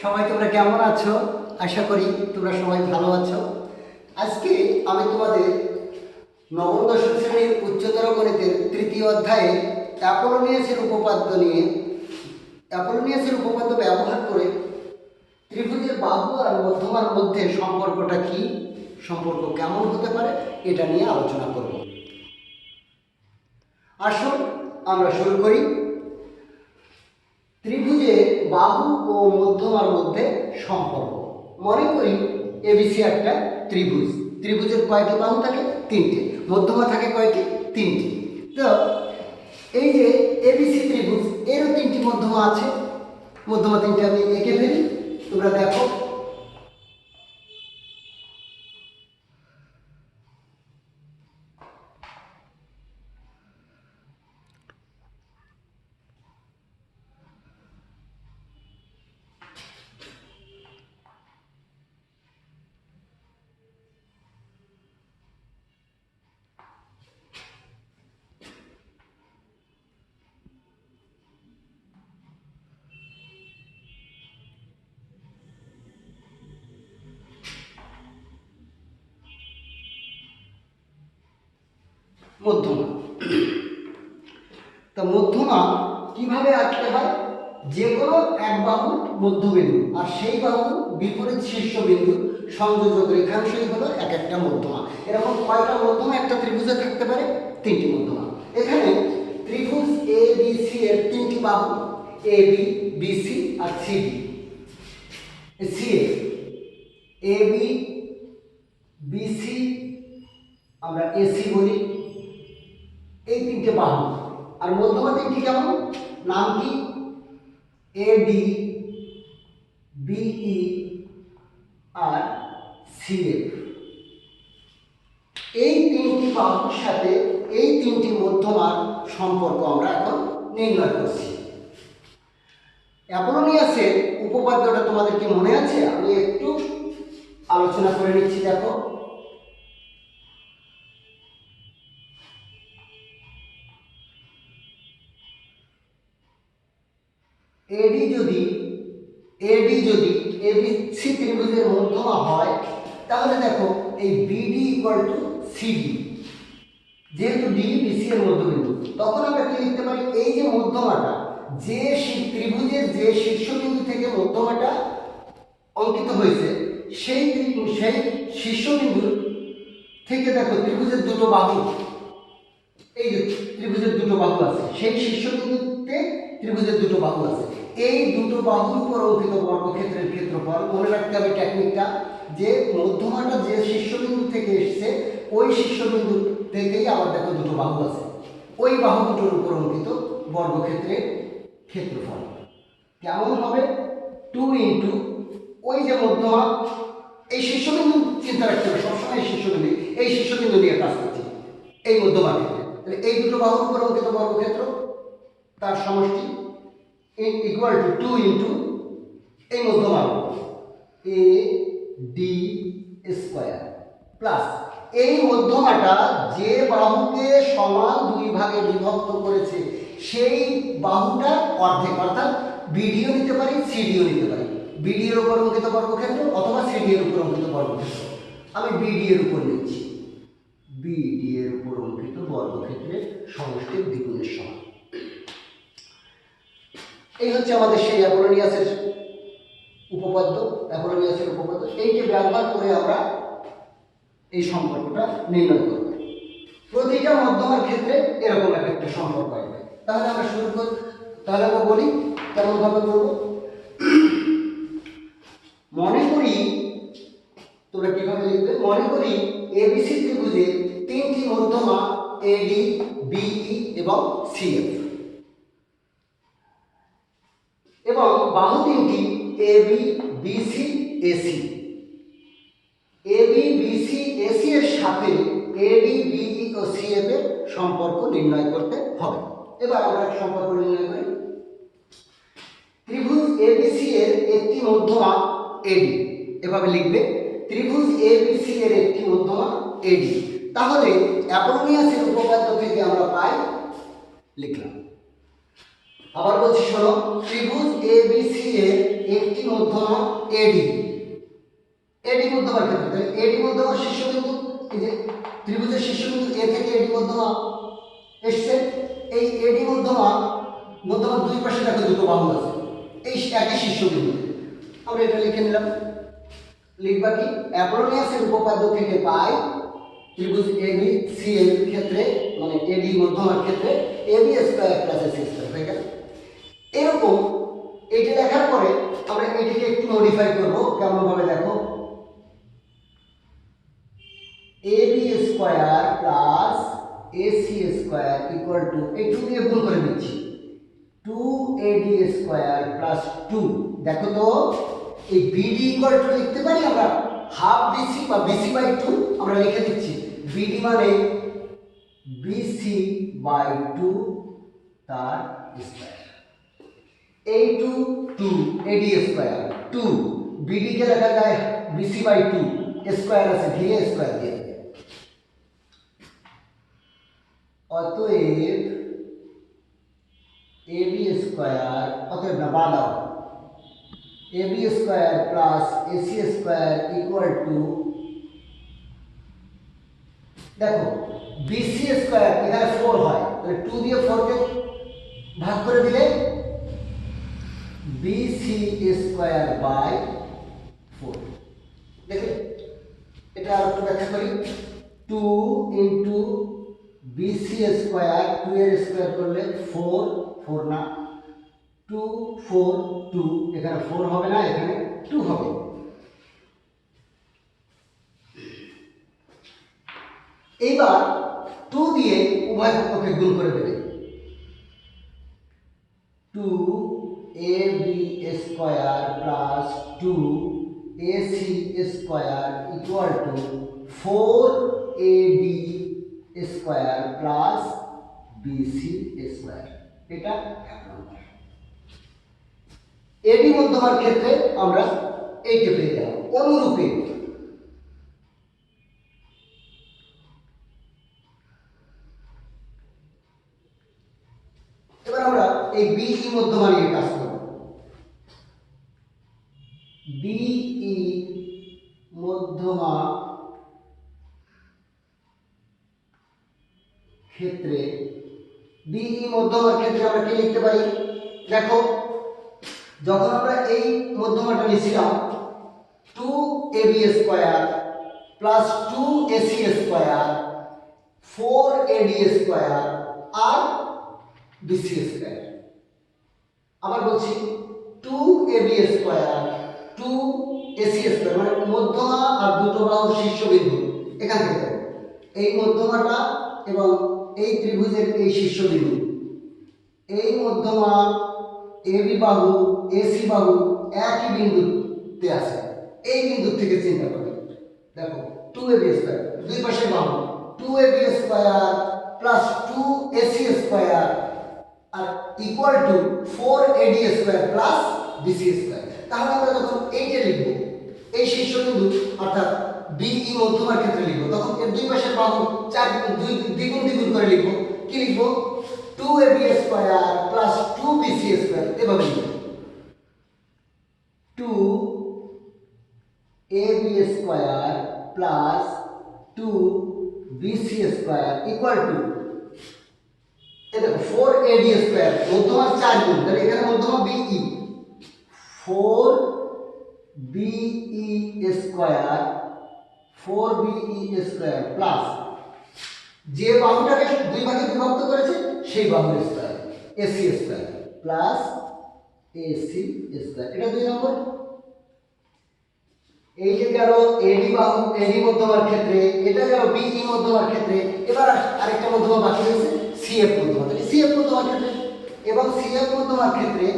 সবাই তোমরা কেমন আছো? আশা করি তোমরা সবাই ভালো আছো। আজকে আমি তোমাদের নবম দশম শ্রেণীর উচ্চতর গণিতের তৃতীয় অধ্যায়ে অ্যাপোলোনিয়াসের উপপাদ্য ব্যবহার করে ত্রিভুজের বাহু আর মধ্যমার মধ্যে সম্পর্কটা কি, সম্পর্ক কেমন হতে পারে, এটা নিয়ে আলোচনা করব। আসুন আমরা শুরু করি। ত্রিভুজের বাহু ও মধ্যমার মধ্যে সম্পর্ক। মনে করি এবিসি একটা ত্রিভুজ। ত্রিভুজের কয়টি বাহু থাকে? তিনটে। মধ্যমা থাকে কয়টি? তিনটি। তো এই যে এবিসি ত্রিভুজ, এরও তিনটি মধ্যমা আছে। মধ্যমা তিনটে আমি এঁকে ফেলি, তোমরা দেখো। মধ্যমা। তা মধ্যমা কিভাবে আঁকতে হয়? যে কোনো এক বাহু মধ্যবিন্দু আর সেই বাহু বিপরীত শীর্ষবিন্দু সংযোজক রেখাংশই হলো এক একটা মধ্যমা। এরকম কয়টা মধ্যমা একটা ত্রিভুজে থাকতে পারে? তিনটি মধ্যমা। এখানে ত্রিভুজ এ বি সি এর তিনটি বাহু, A B, B C R C D. C A B, B C আমরা এসি বলি, এই তিনটে বাহু। আর মধ্যমা তিনটি কেমন? নাম কি? এডি, বিই আর সিএফ। এই তিনটি বাহুর সাথে এই তিনটি মধ্যমার সম্পর্ক আমরা এখন নির্ণয় করছি। অ্যাপোলোনিয়াসের উপপাদ্যটা তোমাদের কি মনে আছে? আমি একটু আলোচনা করে নিচ্ছি। দেখো, এডি যদি এবিসি ত্রিভুজের মধ্যমা হয়, তাহলে দেখো এই বিডি ইকুয়াল টু সিডি। যেহেতু ডি বিসি এর মধ্যবিন্দু, তখন আমরা কি লিখতে পারি? এই যে মধ্যমাটা, যে ত্রিভুজের যে শীর্ষবিন্দু থেকে মধ্যমাটা অঙ্কিত হয়েছে, সেই শীর্ষবিন্দু থেকে দেখো ত্রিভুজের দুটো বাহু, এই যে ত্রিভুজের দুটো বাহু আছে, সেই শীর্ষবিন্দুতে ত্রিভুজের দুটো বাহু আছে। এই দুটো বাহুর উপর অঙ্কিত বর্গক্ষেত্রের ক্ষেত্রফল, মনে রাখতে হবে টেকনিকটা, যে মধ্যমাটা যে শীর্ষবিন্দু থেকে এসেছে, ওই শীর্ষবিন্দু থেকেই আবার দেখো দুটো বাহু আছে, ওই বাহু দুটোর উপর অঙ্কিত বর্গক্ষেত্রের ক্ষেত্রফল কেমন হবে? 2 ইন্টু ওই যে মধ্যমা, এই শীর্ষবিন্দু চিন্তা রাখতে হবে সবসময়। এই শীর্ষবিন্দু নিয়ে কাজ করছি এই মধ্যমা ক্ষেত্রে। তাহলে এই দুটো বাহুর উপর অঙ্কিত বর্গক্ষেত্র, তার সমষ্টি ইকুয়াল টু 2 ইন্টু এই মধ্যমা এ ডি স্কয়ার প্লাস এই মধ্যমাটা যে বাহুকে সমান দুই ভাগে বিভক্ত করেছে, সেই বাহুটার অর্ধেক, অর্থাৎ বিডিও নিতে পারি, সিডিও নিতে পারি। বিডি এর উপর অঙ্কিত বর্গক্ষেত্র অথবা সিডি এর উপর অঙ্কিত বর্গক্ষেত্র। আমি বিডি এর উপর নিচ্ছি। বিডি এর উপর অঙ্কিত বর্গক্ষেত্রের সমষ্টির দ্বিগুণের সমান। এই হচ্ছে আমাদের সেই অ্যাপোলোনিয়াসের উপপাদ্য। এইকে ব্যবহার করে আমরা এই সম্পর্কটা নির্ণয় করব। প্রতিটা মধ্যমার ক্ষেত্রে এরকম একটা সম্পর্ক আসবে। তাহলে আমরা শুরু করি। তাহলে আমরা বলি কেমন ভাবে করব। মনে করি, তোমরা কিভাবে লিখবে? মনে করি এবিসি ত্রিভুজের তিনটি মধ্যমা এডি, বিই এবং সিএফ, এবং বাহু তিনটি AB, BC, AC. AB, BC, AC এর সাথে এডি, বিই ও সিএফ এর সম্পর্ক নির্ণয় করতে হবে। এবার আমরা সম্পর্ক নির্ণয় করি। ত্রিভুজ এবিসি এর একটি মধ্যমা এডি, এভাবে লিখবে। ত্রিভুজ এবিসি এর একটি মধ্যমা এডি। তাহলে অ্যাপোলোনিয়াসের উপপাদ্য থেকে আমরা পাই, লিখলাম আবার বলছি শোনো, ত্রিভুজ এবিসি এর একটি মধ্যমা এডি, এডি মধ্যমার ক্ষেত্রে এডি মধ্যমার শীর্ষবিন্দু, এই যে ত্রিভুজের শীর্ষবিন্দু এ থেকে এডি মধ্যমা এসছে, এই এডি মধ্যমার দুই পাশে দেখো দুটো বাহু আছে, এই একই শীর্ষবিন্দু। আমরা এটা লিখে নিলাম। লিখবা কি, অ্যাপোলোনিয়াসের উপপাদ্য থেকে পাই ত্রিভুজ এবিসি এর ক্ষেত্রে মানে এডি মধ্যমার ক্ষেত্রে AB square plus AC square হয়ে গেল। এরকম এইটা লেখার পরে আমরা এটিকে একটু মডিফাই করব। কেমন ভাবে দেখো, AB square plus AC square equal to এই 2 দিয়ে গুণ করে নিচ্ছি, 2ab স্কয়ার প্লাস 2। দেখো তো এই বিডি ইকুয়াল টু লিখতে পারি আমরা হাফ বিসি বা বিসি বাই 2, আমরা লিখে দিচ্ছি বিডি মানে বিসি বাই 2 তার স্কয়ার। এই 2 এডি স্কয়ার 2 বিডি কে লেখা যায় বিসি বাই 2, স্কয়ার আছে দিয়ে স্কয়ার দিয়ে। অতএব এবি স্কয়ার, অতএব না বাদ দাও, AB square plus AC square equal to, দেখো বিসি স্কয়ার এখানে 4 হয়, তাহলে 2 দিয়ে 4 কে ভাগ করে দিলে বিসি স্কয়ার বাই 4। দেখে এটা আর একটু ব্যাখ্যা করি, 2 ইনটু বিসি স্কয়ার, 2 এর স্কয়ার করলে 4, 4 না 2 4 2, এখানে 4 হবে না, এখানে 2 হবে। এইবার 2 দিয়ে উভয় পক্ষকে গুণ করে দেবে, 2ab square plus 2ac square equal to 4ab square plus BC square. এটা এক নম্বর। এডি মধ্যমার ক্ষেত্রে আমরা এইটা পেয়ে যাব। অনুরূপে এবার আমরা এই বিই মধ্যমা নিয়ে কাজ করব। বিই মধ্যমা ক্ষেত্রে, বিই মধ্যমার ক্ষেত্রে আমরা কি লিখতে পারি, দেখো যখন আমরা এই মধ্যমাটা নিয়েছিলাম 2ab square plus 2ac square 4ad square আর বিসি স্কয়ার। আবার বলছি 2ab স্কয়ার 2ac স্কয়ার মানে মধ্যমা আর দুটো বাহুর শীর্ষবিন্দু, এখান থেকে এই মধ্যমাটা এবং এই ত্রিভুজের এই শীর্ষবিন্দু, এই মধ্যমা এবি বাহু এসি বাহু একই বিন্দুতে আছে, এই বিন্দু থেকে চিন্তা করবে। দেখো 2ab স্কয়ার দুই পাশে বাহু, 2ab square plus 2ac square আর equal to 4ad square plus BC square. তাহলে আমরা যখন এইটা লিখব, এই শীর্ষবিন্দু অর্থাৎ বিই মধ্যমার ক্ষেত্রে লিখব, তখন এর দুই পাশের বাহু দ্বিগুণ করে লিখব। কি লিখব, 2ab square plus 2bc square, এভাবে লিখব 2ab square plus 2bc square equal two, এটা 4ad স্কয়ার মধ্যমার 4 গুণ, তাহলে এখানে মধ্যমা BE 4be square 4be square plus যে বাহুটাকে দুই ভাগে বিভক্ত করেছে সেই বাহুর square AC square plus AC square. এটা 2 নম্বর। এই যে গেল এডি বাহু এডি মধ্যমার ক্ষেত্রে, এটা গেল বিই মধ্যমার ক্ষেত্রে। এবার আরেকটা মধ্যমা বাকি রয়েছে সিএফ মধ্যমা। তাহলে সিএফ মধ্যমার ক্ষেত্রে, এবং সিএফ মধ্যমার ক্ষেত্রে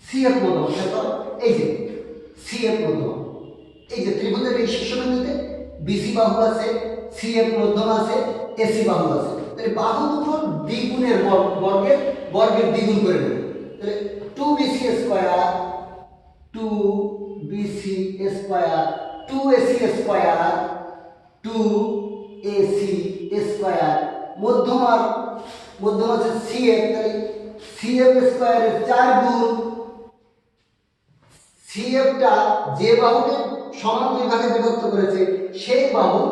সিএফ মধ্যমা, এই যে সিএফ মধ্যমা, এই যে ত্রিভুজের এই শীর্ষবিন্দুতে বিসি বাহু আছে, সিএফ মধ্যমা আছে, এসি বাহু আছে। তাহলে বাহু দুটো দ্বিগুণের বর্গের দ্বিগুণ করে নেব। তাহলে 2bc square 2bc square 2ac square 2ac square মধ্যমা হচ্ছে cf, তাহলে cf স্কয়ারের 4 গুণ cfটা যে বাহুকে সমান দুই ভাগে বিভক্ত করেছে সেই বাহুর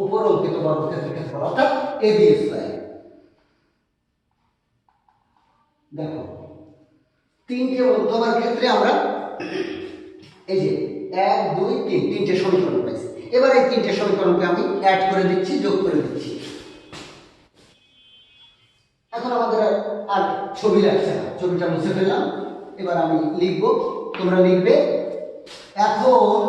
উপর অঙ্কিত বর্গক্ষেত্রের ক্ষেত্রফল অর্থাৎ ab স্কয়ার। দেখো তিনটে মধ্যমার ক্ষেত্রে আমরা এই যে 1 2 3 তিনটে সমীকরণ পাইছি। এবার এই তিনটে সমীকরণকে আমি অ্যাড করে দিচ্ছি, যোগ করে দিচ্ছি। এখন আমাদের আর ছবি লাগছে না, ছবিটা মুছে ফেললাম। এবার আমি লিখব, তোমরা লিখবে। এখন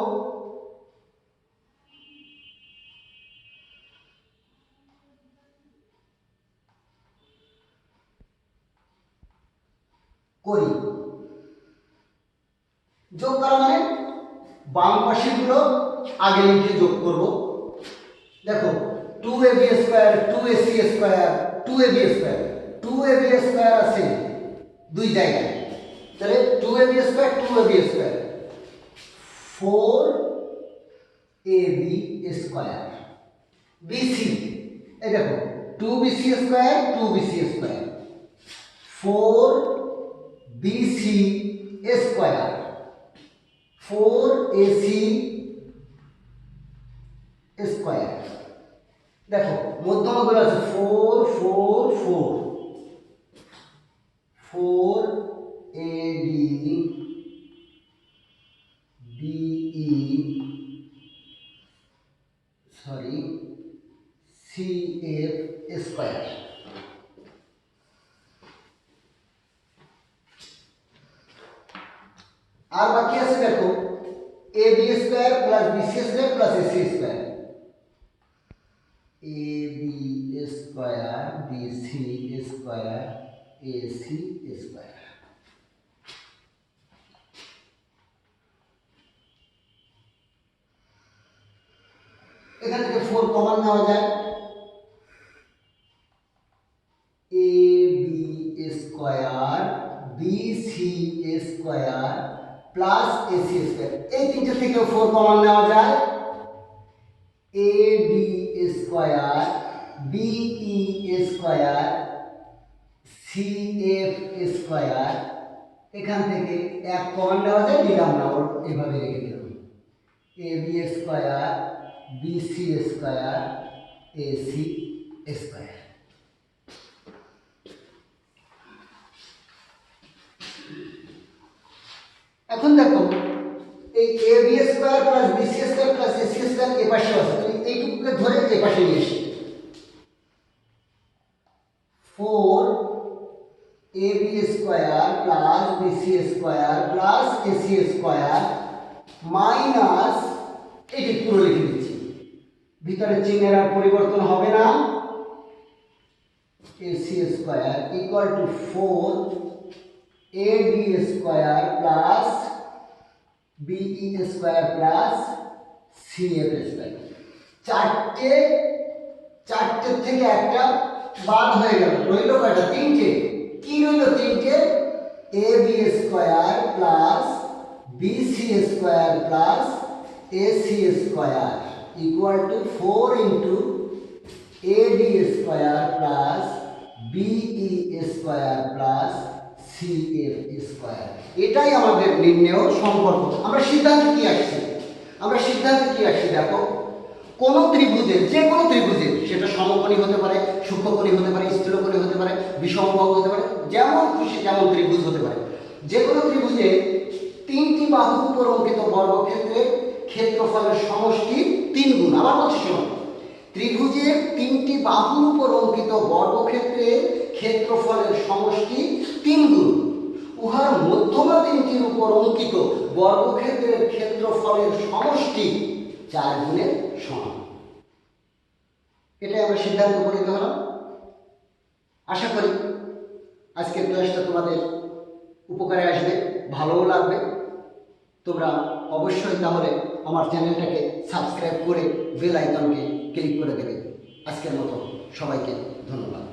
করি যোগ করা মানে বাম পাশেগুলো আগে লিখে যোগ করব। দেখো 2ab square 2ac square 2ab square 2ab square আছে দুই জায়গায়, তাহলে 2ab square 2ab square 4ab square bc, এই দেখো 2bc square 2bc square 4bc square 4ac square. দেখো মধ্যমাগুলো আছে 4 4 4 4ab cf স্কয়ার। আর বাকি আছে দেখো ab square plus bc square plus ac square, ab square bc square ac square. এখান থেকে 4 common নেওয়া যায়, ab square bc square plus ac square. এই তিনটে থেকে 4 কমন নেওয়া যায়, ab square be square cf square. এখান থেকে এক কমন নেওয়া যায়, দিলাম না, ওর এইভাবে রেখে দিলাম, ab square bc square ac square. এখন দেখো এই ab square plus bc square plus ac square এই পাশে আছে, এইটুকুকে ধরে এই পাশে নিয়ে আসি। 4ab square plus bc square plus ac square minus, এটি পুরো লিখে দিচ্ছি, ভিতরে চিহ্নের আর পরিবর্তন হবে না, ac square equal to 4ab square plus be square plus cf square. চারটে থেকে একটা বাদ হয়ে গেল, রইল কয়টা? তিনটে। কি রইল? তিনটে, ab square plus bc square plus ac square equal two 4 into ab square plus be square plus cf square. এটাই আমাদের নির্ণেয় সম্পর্ক। আমরা সিদ্ধান্তে কি আসছি? দেখো কোন ত্রিভুজের, যে কোনো ত্রিভুজের, সেটা সমকোণী হতে পারে, সূক্ষ্মকোণী হতে পারে, স্থূলকোণী হতে পারে, বিষমবাহু হতে পারে, যেমন খুশি তেমন ত্রিভুজ হতে পারে, যে কোনো ত্রিভুজে তিনটি বাহুর উপর অঙ্কিত বর্গক্ষেত্রের ক্ষেত্রফলের সমষ্টি 3 গুণ। আবার বলছি শোনো, ত্রিভুজের তিনটি বাহুর উপর অঙ্কিত বর্গক্ষেত্রের ক্ষেত্রফলের সমষ্টি 3 গুণ। উহার মধ্যমা তিনটির উপর অঙ্কিত বর্গক্ষেত্রের ক্ষেত্রফলের সমষ্টি 4 গুণের সমান। এটাই আমরা সিদ্ধান্ত উপনীত হলাম। আশা করি আজকের ক্লাসটা তোমাদের উপকারে আসবে, ভালোও লাগবে। তোমরা অবশ্যই তাহলে আমার চ্যানেলটাকে সাবস্ক্রাইব করে বেল আইকনকে ক্লিক করে দেবে। আজকের মতো সবাইকে ধন্যবাদ।